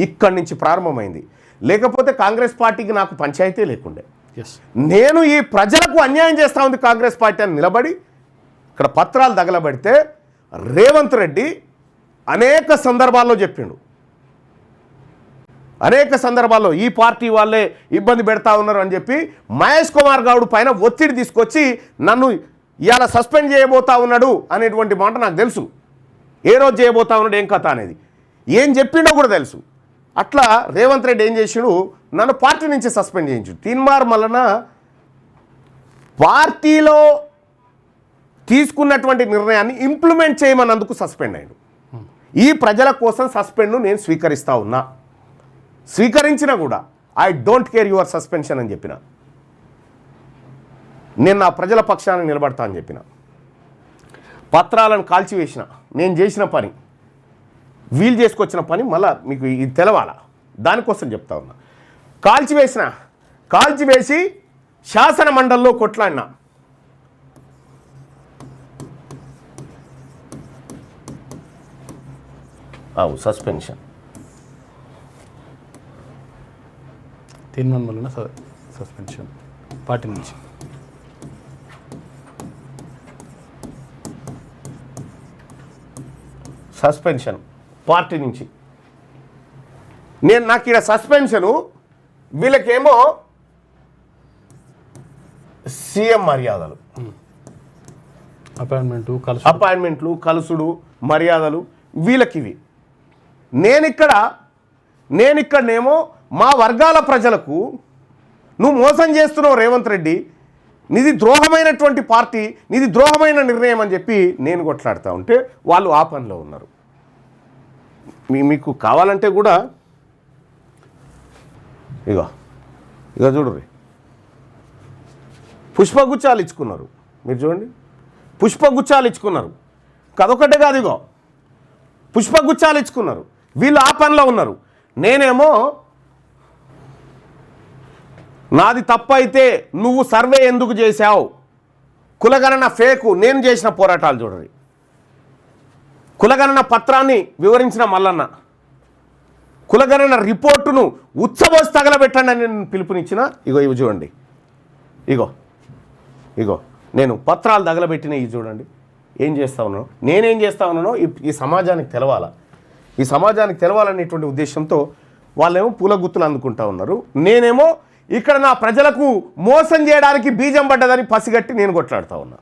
ఇక్కడి నుంచి ప్రారంభమైంది. లేకపోతే కాంగ్రెస్ పార్టీకి నాకు పంచాయతీ లేకుండే. నేను ఈ ప్రజలకు అన్యాయం చేస్తూ ఉంది కాంగ్రెస్ పార్టీ అని నిలబడి ఇక్కడ పత్రాలు తగలబెడితే రేవంత్ రెడ్డి అనేక సందర్భాల్లో చెప్పిండు. అనేక సందర్భాల్లో ఈ పార్టీ వాళ్ళే ఇబ్బంది పెడతా ఉన్నారు అని చెప్పి మహేష్ కుమార్ గౌడ్ పైన ఒత్తిడి తీసుకొచ్చి నన్ను ఇవాళ సస్పెండ్ చేయబోతా ఉన్నాడు అనేటువంటి మాట నాకు తెలుసు. ఏ రోజు చేయబోతా ఉన్నాడు, ఏం కథ అనేది ఏం చెప్పిండో కూడా తెలుసు. అట్లా రేవంత్ రెడ్డి ఏం చేసిండు, నన్ను పార్టీ నుంచి సస్పెండ్ చేయించాడు. తీన్మార్ మల్లన పార్టీలో తీసుకున్నటువంటి నిర్ణయాన్ని ఇంప్లిమెంట్ చేయమన్నందుకు సస్పెండ్ అయ్యాడు. ఈ ప్రజల కోసం సస్పెండ్ను నేను స్వీకరిస్తూ ఉన్నా. స్వీకరించినా కూడా I don't care your suspension అని చెప్పిన. నేను నా ప్రజల పక్షాన్ని నిలబడతా అని చెప్పిన. పత్రాలను కాల్చివేసిన, నేను చేసిన పని, వీలు చేసుకొచ్చిన పని మళ్ళా మీకు ఇది తెలవాలా, దానికోసం చెప్తా ఉన్నా. కాల్చివేసి శాసన మండలిలో కొట్లాడినా. సస్పెన్షన్ తీర్మానం వలన సస్పెన్షన్ పార్టీ నుంచి. సస్పెన్షన్ పార్టీ నుంచి. నాకు ఇక్కడ సస్పెన్షను, వీళ్ళకేమో సీఎం మర్యాదలు, అపాయింట్మెంట్లు, కలుసుడు, మర్యాదలు వీళ్ళకివి. నేనిక్కడనేమో మా వర్గాల ప్రజలకు నువ్వు మోసం చేస్తున్నావు రేవంత్ రెడ్డి, నీది ద్రోహమైనటువంటి పార్టీ, నీది ద్రోహమైన నిర్ణయం అని చెప్పి నేను కొట్లాడుతూ ఉంటే వాళ్ళు ఆ పనిలో ఉన్నారు. మీకు కావాలంటే కూడా ఇగో చూడరు, పుష్పగుచ్చాలు ఇచ్చుకున్నారు. మీరు చూడండి, పుష్పగుచ్చాలు ఇచ్చుకున్నారు. అదొకటే కాదు, ఇగో పుష్పగుచ్చాలు ఇచ్చుకున్నారు. వీళ్ళు ఆ పనిలో ఉన్నారు. నేనేమో నాది తప్పైతే నువ్వు సర్వే ఎందుకు చేశావు, కులగణన ఫేకు, నేను చేసిన పోరాటాలు చూడండి. కులగణన పత్రాన్ని వివరించిన మల్లన్న, కులగణన రిపోర్టును ఉచ్చబోసి తగలబెట్టండి అని నేను పిలుపునిచ్చిన. ఇవి చూడండి, ఇగో నేను పత్రాలు తగలబెట్టిన ఇవి చూడండి. ఏం చేస్తా ఉన్నానో, నేనేం చేస్తా ఉన్నానో ఈ సమాజానికి తెలవాలా. ఈ సమాజానికి తెలవాలనేటువంటి ఉద్దేశంతో వాళ్ళేమో పూల గుత్తులు అందుకుంటా ఉన్నారు. నేనేమో ఇక్కడ నా ప్రజలకు మోసం చేయడానికి బీజం పడ్డదని పసిగట్టి నేను కొట్లాడుతూ ఉన్నా.